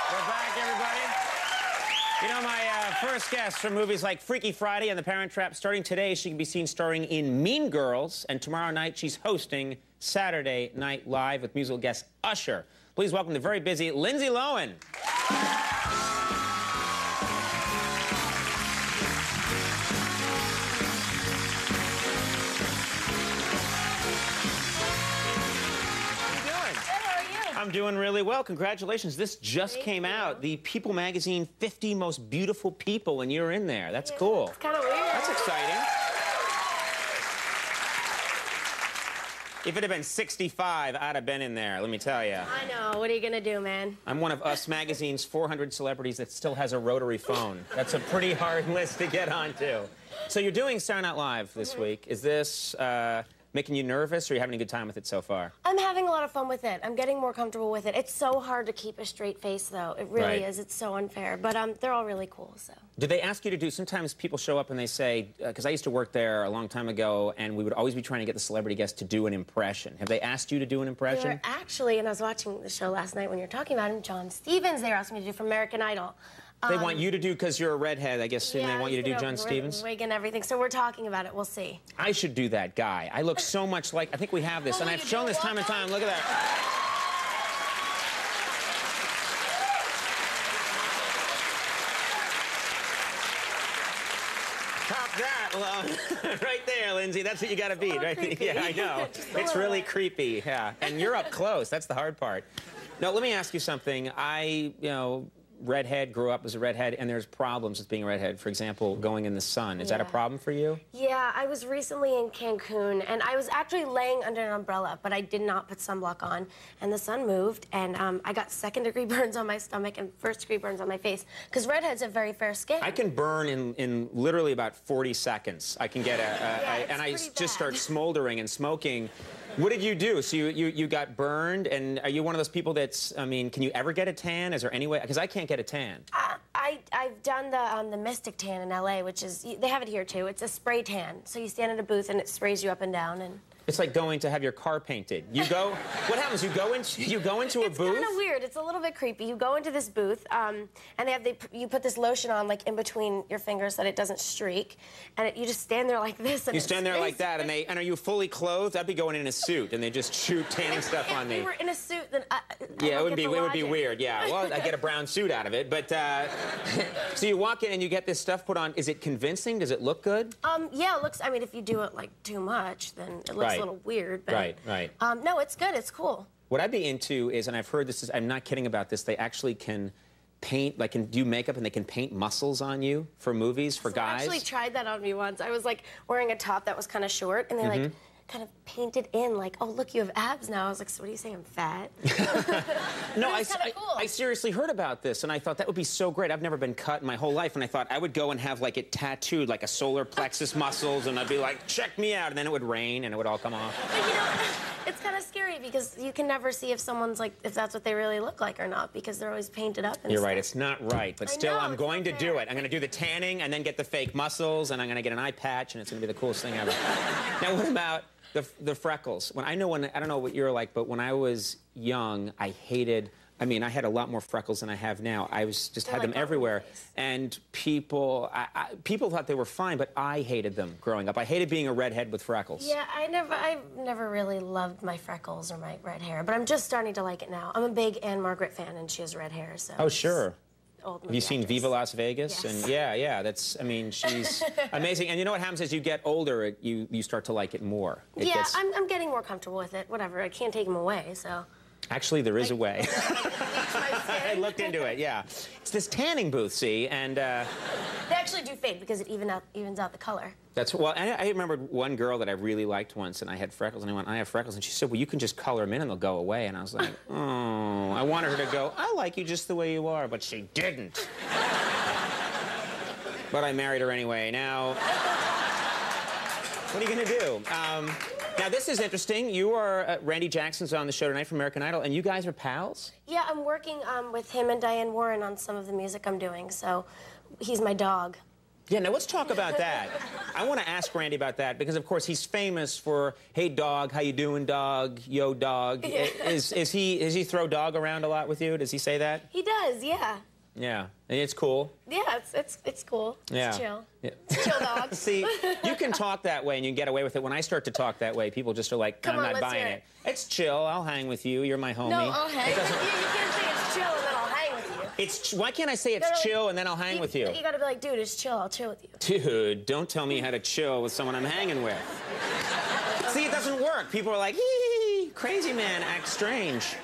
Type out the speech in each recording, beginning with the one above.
We're back, everybody. You know, my first guest from movies like Freaky Friday and The Parent Trap, starting today, she can be seen starring in Mean Girls, and tomorrow night she's hosting Saturday Night Live with musical guest Usher. Please welcome the very busy Lindsay Lohan. I'm doing really well. Congratulations. This just came out. The People magazine 50 Most Beautiful People, and you're in there. That's cool. It's kind of weird. That's exciting. If it had been 65, I'd have been in there, let me tell you. I know. What are you going to do, man? I'm one of Us Magazine's 400 celebrities that still has a rotary phone. That's a pretty hard list to get onto. So you're doing Saturday Night Live this week. Is this making you nervous, or are you having a good time with it so far? I'm having a lot of fun with it. I'm getting more comfortable with it. It's so hard to keep a straight face, though. It really is. It's so unfair. But they're all really cool, so. Did they ask you to do, sometimes people show up and they say, because I used to work there a long time ago, and we would always be trying to get the celebrity guest to do an impression. Have they asked you to do an impression? They were actually, and I was watching the show last night when you were talking about him, John Stevens, they were asking me to do from American Idol. They want you to do, because you're a redhead, I guess, yeah, and they want you to do John Stevens? Wig and everything, so we're talking about it. We'll see. I should do that guy. I look so much like, I think we have this, and I've shown this time and time. Look at that. Top that, right there, Lindsay. That's what you got to beat, right? Creepy. Yeah, I know. It's really creepy, yeah. And you're up close. That's the hard part. No, let me ask you something. Redhead, grew up as a redhead, and there's problems with being a redhead. For example, going in the sun. Is that a problem for you? Yeah, I was recently in Cancun, and I was actually laying under an umbrella, but I did not put sunblock on, and the sun moved, and I got second-degree burns on my stomach and first-degree burns on my face, because redheads have very fair skin. I can burn in literally about 40 seconds. I can get and I just start smoldering and smoking. What did you do? So you got burned, and are you one of those people that's, I mean, can you ever get a tan? Is there any way? Because I can't get a tan. I've done the Mystic Tan in LA, which is, they have it here too. It's a spray tan. So you stand at a booth and it sprays you up and down, and it's like going to have your car painted. You go, what happens? You go into a booth? It's kind of weird. It's a little bit creepy. You go into this booth, and you put this lotion on, like, in between your fingers so that it doesn't streak, and you just stand there like this. And you stand there like that, and are you fully clothed? I'd be going in a suit, and they just shoot tanning stuff on me. If we were in a suit, then yeah, it would be weird. Yeah, well, I get a brown suit out of it, but so you walk in and you get this stuff put on. Is it convincing? Does it look good? Yeah, it looks. I mean, if you do it like too much, then it looks a little weird. But, right. No, it's good. It's cool. What I'd be into is, and I've heard this, I'm not kidding about this, they actually can paint, like, can do makeup and they can paint muscles on you for movies, for guys. I actually tried that on me once. I was, like, wearing a top that was kind of short, and they, like, kind of painted in, like, oh, look, you have abs now. I was like, so what do you say, I'm fat? No, I seriously heard about this, and I thought that would be so great. I've never been cut in my whole life, and I thought I would go and have, like, it tattooed, like a solar plexus muscles, and I'd be like, check me out, and then it would rain, and it would all come off. But, you know, it's kind of scary, because you can never see if someone's, like, if that's what they really look like or not, because they're always painted up and You're stuff. right, it's not right, but still, I'm going to do it. I'm going to do the tanning, and then get the fake muscles, and I'm going to get an eye patch, and it's going to be the coolest thing ever. Now, what about the freckles? I don't know what you're like, but when I was young, I hated, I mean, I had a lot more freckles than I have now. I just had them everywhere. And people thought they were fine, but I hated them growing up. I hated being a redhead with freckles. Yeah, I've never really loved my freckles or my red hair, but I'm just starting to like it now. I'm a big Anne Margaret fan, and she has red hair, so. Oh, sure. Have you seen Viva Las Vegas? Yes. And yeah, that's, I mean, she's amazing. And you know what happens as you get older, you start to like it more. I'm getting more comfortable with it. Whatever, I can't take them away, so. Actually, there is a way. I looked into it, yeah. It's this tanning booth, see, and they actually do fade because it evens out the color. That's, well, I remember one girl that I really liked once, and I had freckles, and I went, I have freckles, and she said, well, you can just color them in and they'll go away. And I was like, oh, I wanted her to go, I like you just the way you are, but she didn't. But I married her anyway. Now, what are you going to do? Now, this is interesting. You are, Randy Jackson's on the show tonight from American Idol, and you guys are pals? Yeah, I'm working with him and Diane Warren on some of the music I'm doing, so he's my dog. Yeah, now let's talk about that. I want to ask Randy about that because, of course, he's famous for, hey, dog, how you doing, dog? Yo, dog. Yeah. Does he throw dog around a lot with you? Does he say that? He does, yeah. Yeah, and it's cool. Yeah, it's cool. Yeah. It's chill. Yeah. It's chill dog. See, you can talk that way and you can get away with it. When I start to talk that way, people just are like, Come I'm on, not let's buying hear it. It's chill. I'll hang with you. You're my homie. No, I'll hang with you. You can't say it's chill and then I'll hang with you. Why can't I say it's chill and then I'll hang with you? You gotta be like, dude, it's chill. I'll chill with you. Dude, don't tell me how to chill with someone I'm hanging with. See, it doesn't work. People are like, hee, crazy man, act strange.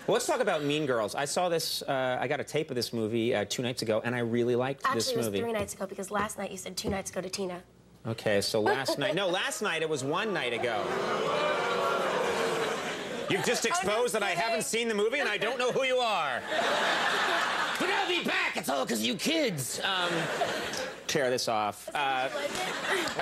Well, let's talk about Mean Girls. I saw this, I got a tape of this movie 2 nights ago, and I really liked this movie. Actually, it was 3 nights ago, because last night you said 2 nights ago to Tina. Okay, so last night, no, last night it was 1 night ago. You've just exposed that I haven't seen the movie and I don't know who you are. But I'll be back, it's all because of you kids. Tear this off. I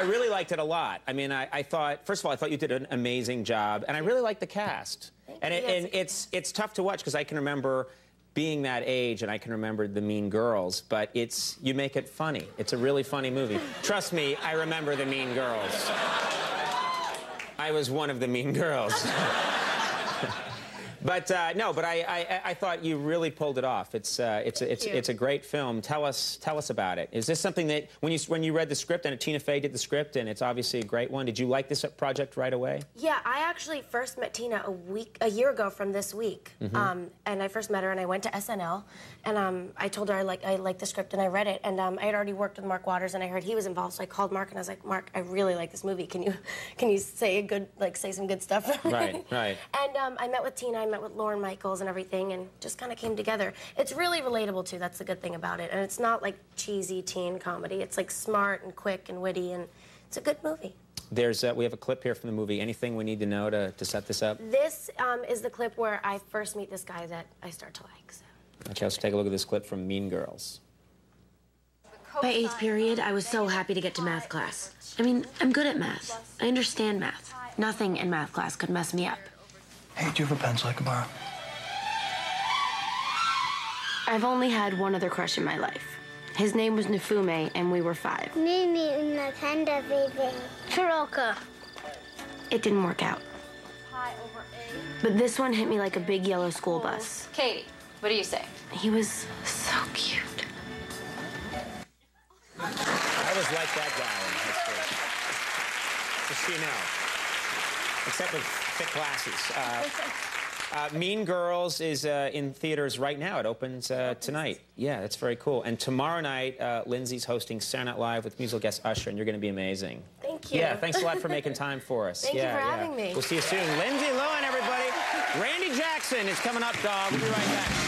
really liked it a lot. I mean, I thought, first of all, I thought you did an amazing job, and I really liked the cast. And it's tough to watch because I can remember being that age and I can remember the Mean Girls, but you make it funny. It's a really funny movie. Trust me, I remember the Mean Girls. I was one of the Mean Girls. But no, but I thought you really pulled it off. It's a great film. Tell us about it. Is this something that when you read the script, and Tina Fey did the script, and it's obviously a great one, did you like this project right away? Yeah, I actually first met Tina a year ago from this week. And I first met her and I went to SNL, and I told her I liked the script and I read it, and I had already worked with Mark Waters and I heard he was involved, so I called Mark and I was like, Mark, I really like this movie. Can you say say some good stuff for me? Right. And I met with Tina, I met with Lauren Michaels and everything, and just kind of came together. It's really relatable too. That's the good thing about it. And it's not like cheesy teen comedy. It's like smart and quick and witty, and it's a good movie. We have a clip here from the movie. Anything we need to know to set this up? This is the clip where I first meet this guy that I start to like. So. Okay, let's take a look at this clip from Mean Girls. By 8th period, I was so happy to get to math class. I mean, I'm good at math. I understand math. Nothing in math class could mess me up. Hey, do you have a pencil I can borrow? I've only had one other crush in my life. His name was Nafume, and we were 5. Mimi, una panda baby. Kuroka. It didn't work out. But this one hit me like a big yellow school bus. Katie, what do you say? He was so cute. I was like that guy in high school. Just so you know. Except with thick glasses. Mean Girls is in theaters right now. It opens tonight. Yeah, that's very cool. And tomorrow night, Lindsay's hosting Saturday Night Live with musical guest Usher, and you're going to be amazing. Thank you. Yeah, thanks a lot for making time for us. Thank you for having me. We'll see you soon. Lindsay, Lohan, everybody. Randy Jackson is coming up, dog. We'll be right back.